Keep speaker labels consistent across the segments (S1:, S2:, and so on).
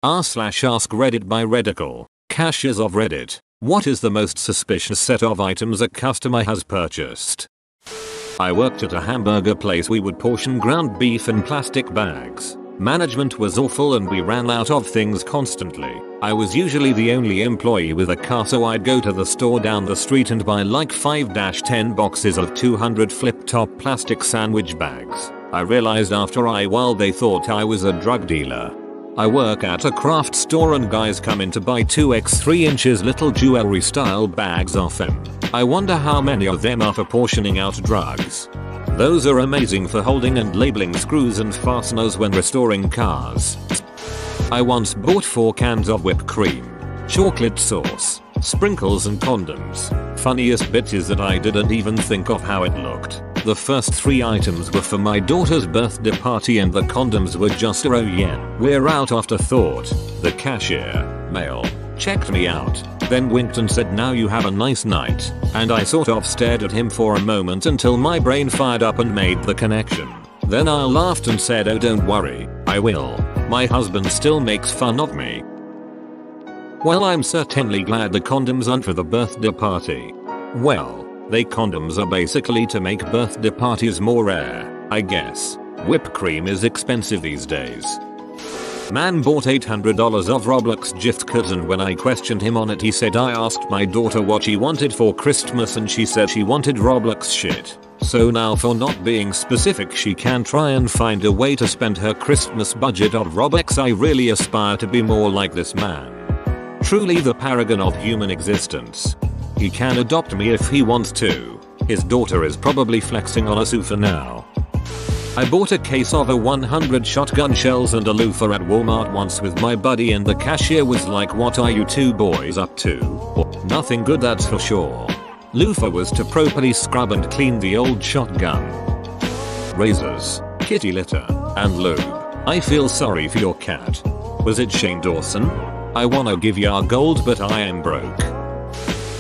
S1: r/AskReddit by Redical. Cashiers of Reddit. What is the most suspicious set of items a customer has purchased? I worked at a hamburger place. We would portion ground beef in plastic bags. Management was awful and we ran out of things constantly. I was usually the only employee with a car, so I'd go to the store down the street and buy like 5-10 boxes of 200 flip-top plastic sandwich bags. I realized after a while they thought I was a drug dealer. I work at a craft store and guys come in to buy 2x3 inches little jewelry style bags off them. I wonder how many of them are for portioning out drugs. Those are amazing for holding and labeling screws and fasteners when restoring cars. I once bought 4 cans of whipped cream, chocolate sauce, sprinkles and condoms. Funniest bit is that I didn't even think of how it looked. The first 3 items were for my daughter's birthday party and the condoms were just €0. We're out after thought. The cashier, male, checked me out, then winked and said, "Now you have a nice night," and I sort of stared at him for a moment until my brain fired up and made the connection. Then I laughed and said, "Oh, don't worry, I will. My husband still makes fun of me." Well, I'm certainly glad the condoms aren't for the birthday party. Well, they condoms are basically to make birthday parties more rare, I guess. Whipped cream is expensive these days. Man bought $800 of Roblox gift cards and when I questioned him on it he said, "I asked my daughter what she wanted for Christmas and she said she wanted Roblox shit. So now for not being specific she can try and find a way to spend her Christmas budget of Robux. I really aspire to be more like this man. Truly the paragon of human existence. He can adopt me if he wants to. His daughter is probably flexing on a sofa now." I bought a case of a 100 shotgun shells and a loofah at Walmart once with my buddy and the cashier was like, "What are you two boys up to?" Nothing good, that's for sure. Loofah was to properly scrub and clean the old shotgun. Razors, kitty litter, and lube. I feel sorry for your cat. Was it Shane Dawson? I wanna give ya gold but I am broke.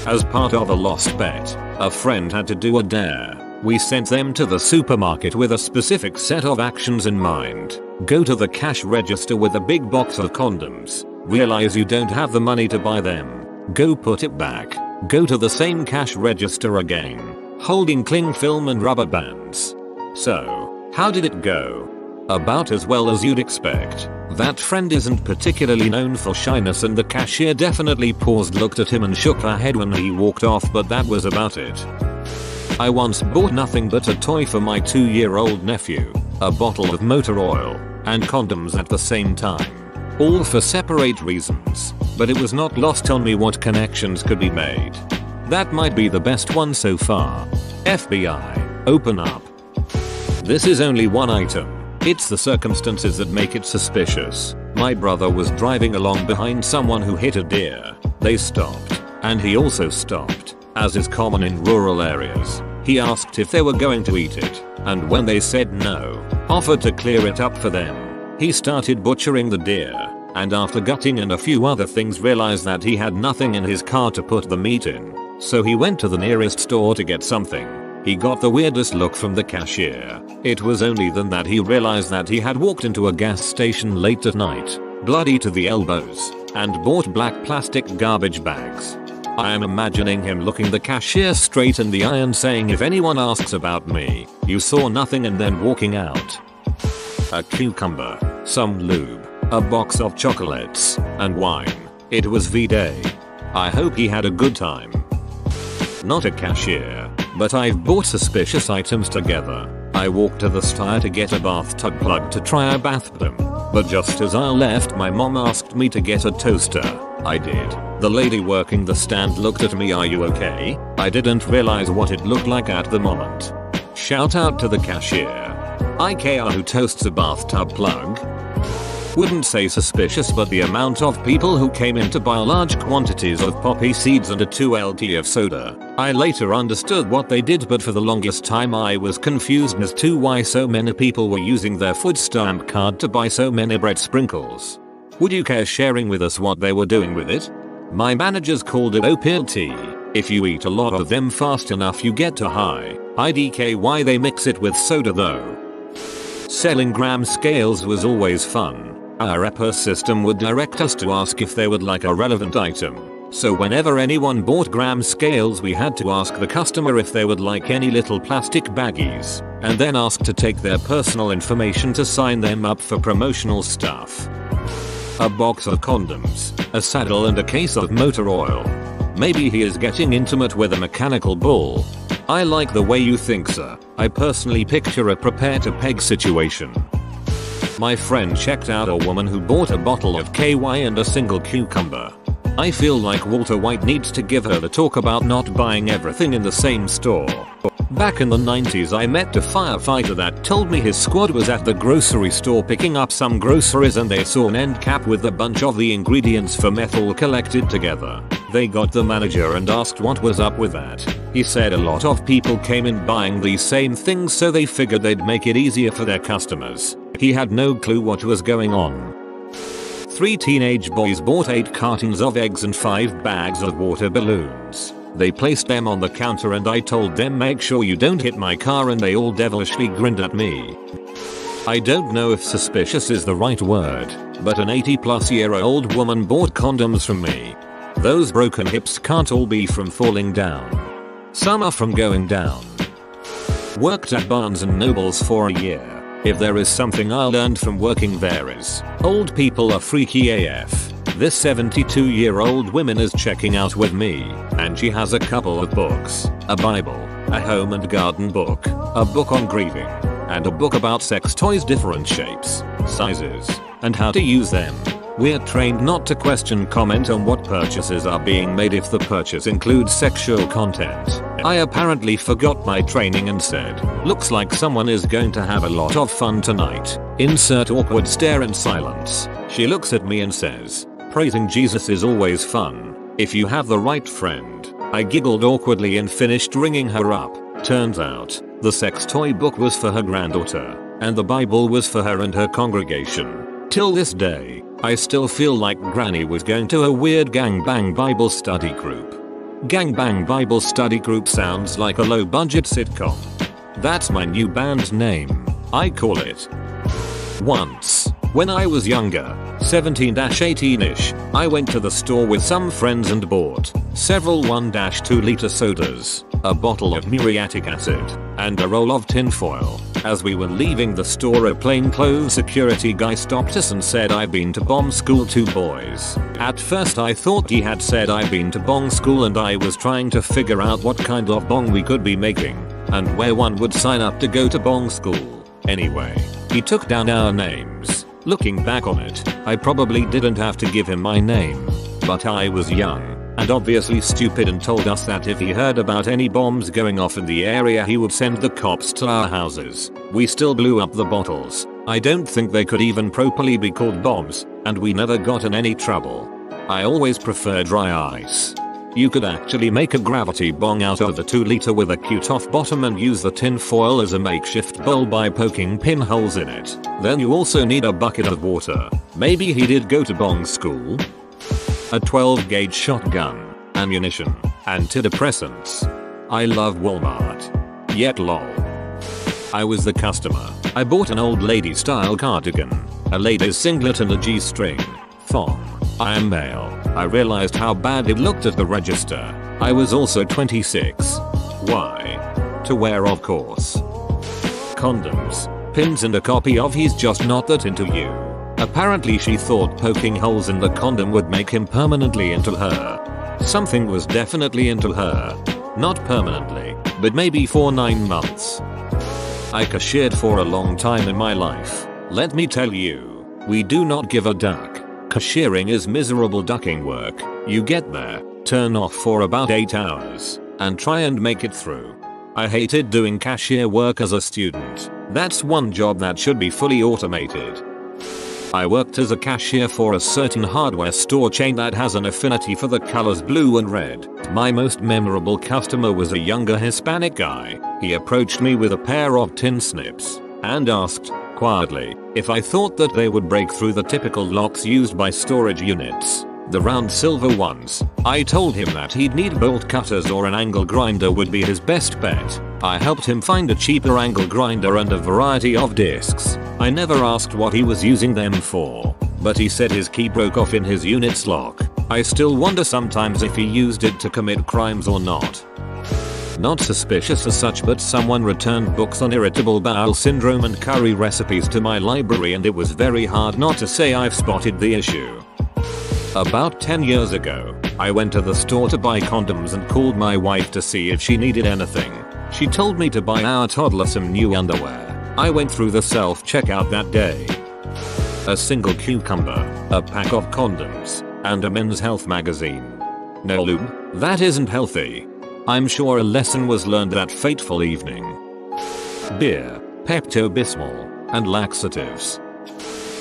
S1: As part of a lost bet, a friend had to do a dare. We sent them to the supermarket with a specific set of actions in mind. Go to the cash register with a big box of condoms. Realize you don't have the money to buy them. Go put it back. Go to the same cash register again, holding cling film and rubber bands. So, how did it go? About as well as you'd expect. That friend isn't particularly known for shyness and the cashier definitely paused, looked at him and shook her head when he walked off, but that was about it. I once bought nothing but a toy for my 2-year-old nephew, a bottle of motor oil, and condoms at the same time. All for separate reasons, but it was not lost on me what connections could be made. That might be the best one so far. FBI, open up. This is only one item. It's the circumstances that make it suspicious. My brother was driving along behind someone who hit a deer. They stopped, and he also stopped, as is common in rural areas. He asked if they were going to eat it, and when they said no, offered to clear it up for them. He started butchering the deer, and after gutting and a few other things realized that he had nothing in his car to put the meat in. So he went to the nearest store to get something. He got the weirdest look from the cashier. It was only then that he realized that he had walked into a gas station late at night, bloody to the elbows, and bought black plastic garbage bags. I am imagining him looking the cashier straight in the eye and saying, "If anyone asks about me, you saw nothing," and then walking out. A cucumber, some lube, a box of chocolates, and wine. It was V-Day. I hope he had a good time. Not a cashier, but I've bought suspicious items together. I walked to the store to get a bathtub plug to try a bathroom, but just as I left my mom asked me to get a toaster. I did. The lady working the stand looked at me, "Are you okay?" I didn't realize what it looked like at the moment. Shout out to the cashier. IKEA who toasts a bathtub plug. Wouldn't say suspicious, but the amount of people who came in to buy large quantities of poppy seeds and a 2LT of soda. I later understood what they did, but for the longest time I was confused as to why so many people were using their food stamp card to buy so many bread sprinkles. Would you care sharing with us what they were doing with it? My managers called it opiate tea. If you eat a lot of them fast enough you get to high. IDK why they mix it with soda though. Selling gram scales was always fun. Our EPA system would direct us to ask if they would like a relevant item. So whenever anyone bought gram scales, we had to ask the customer if they would like any little plastic baggies, and then ask to take their personal information to sign them up for promotional stuff. A box of condoms, a saddle and a case of motor oil. Maybe he is getting intimate with a mechanical bull. I like the way you think, sir. I personally picture a prepare to peg situation. My friend checked out a woman who bought a bottle of KY and a single cucumber. I feel like Walter White needs to give her the talk about not buying everything in the same store. Back in the 90s, I met a firefighter that told me his squad was at the grocery store picking up some groceries and they saw an end cap with a bunch of the ingredients for meth all collected together. They got the manager and asked what was up with that. He said a lot of people came in buying these same things, so they figured they'd make it easier for their customers. He had no clue what was going on. 3 teenage boys bought 8 cartons of eggs and 5 bags of water balloons. They placed them on the counter and I told them, make sure you don't hit my car, and they all devilishly grinned at me. I don't know if suspicious is the right word, but an 80-plus-year-old woman bought condoms from me. Those broken hips can't all be from falling down. Some are from going down. Worked at Barnes & Nobles for a year. If there is something I learned from working there is, old people are freaky AF. This 72-year-old woman is checking out with me, and she has a couple of books, a Bible, a home and garden book, a book on grieving, and a book about sex toys, different shapes, sizes, and how to use them. We're trained not to question comment on what purchases are being made if the purchase includes sexual content. I apparently forgot my training and said, looks like someone is going to have a lot of fun tonight. Insert awkward stare and silence. She looks at me and says, praising Jesus is always fun, if you have the right friend. I giggled awkwardly and finished ringing her up. Turns out, the sex toy book was for her granddaughter, and the Bible was for her and her congregation. Till this day, I still feel like Granny was going to a weird gangbang Bible study group. Gangbang Bible study group sounds like a low budget sitcom. That's my new band name. I call it. Once, when I was younger, 17-18ish, I went to the store with some friends and bought several 1-2 liter sodas, a bottle of muriatic acid, and a roll of tinfoil. As we were leaving the store, a plainclothes security guy stopped us and said, I've been to bomb school, 2 boys. At first I thought he had said I've been to bong school, and I was trying to figure out what kind of bong we could be making, and where one would sign up to go to bong school. Anyway, he took down our names. Looking back on it, I probably didn't have to give him my name, but I was young and obviously stupid, and told us that if he heard about any bombs going off in the area he would send the cops to our houses. We still blew up the bottles. I don't think they could even properly be called bombs, and we never got in any trouble. I always prefer dry ice. You could actually make a gravity bong out of the 2 liter with a cute off bottom and use the tin foil as a makeshift bowl by poking pinholes in it. Then you also need a bucket of water. Maybe he did go to bong school. A 12 gauge shotgun, ammunition, antidepressants. I love Walmart. Yet lol. I was the customer. I bought an old lady style cardigan, a ladies singlet and a G-string thong. I am male. I realized how bad it looked at the register. I was also 26. Why? To wear, of course. Condoms, pins and a copy of He's Just Not That Into You. Apparently she thought poking holes in the condom would make him permanently into her. Something was definitely into her. Not permanently, but maybe for 9 months. I cashiered for a long time in my life. Let me tell you, we do not give a duck. Cashiering is miserable ducking work. You get there, turn off for about 8 hours, and try and make it through. I hated doing cashier work as a student. That's one job that should be fully automated. I worked as a cashier for a certain hardware store chain that has an affinity for the colors blue and red. My most memorable customer was a younger Hispanic guy. He approached me with a pair of tin snips and asked, quietly, if I thought that they would break through the typical locks used by storage units, the round silver ones. I told him that he'd need bolt cutters or an angle grinder would be his best bet. I helped him find a cheaper angle grinder and a variety of discs. I never asked what he was using them for. but he said his key broke off in his unit's lock. I still wonder sometimes if he used it to commit crimes or not. Not suspicious as such, but someone returned books on irritable bowel syndrome and curry recipes to my library, and it was very hard not to say I've spotted the issue. About 10 years ago, I went to the store to buy condoms and called my wife to see if she needed anything. She told me to buy our toddler some new underwear. I went through the self-checkout that day. A single cucumber, a pack of condoms, and a men's health magazine. No lube? That isn't healthy. I'm sure a lesson was learned that fateful evening. Beer, Pepto-Bismol, and laxatives.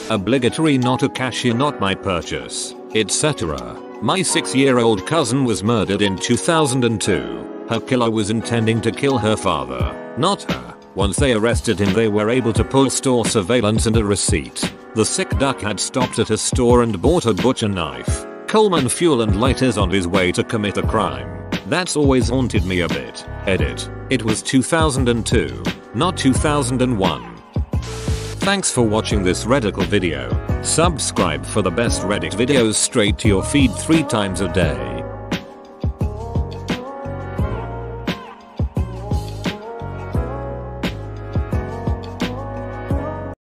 S1: Obligatory, not a cashier, not my purchase, etc. My 6-year-old cousin was murdered in 2002. Her killer was intending to kill her father, not her. Once they arrested him, they were able to pull store surveillance and a receipt. The sick duck had stopped at a store and bought a butcher knife, Coleman fuel and lighters on his way to commit a crime. That's always haunted me a bit. Edit. It was 2002, not 2001. Thanks for watching this Reddical video. Subscribe for the best Reddit videos straight to your feed 3 times a day.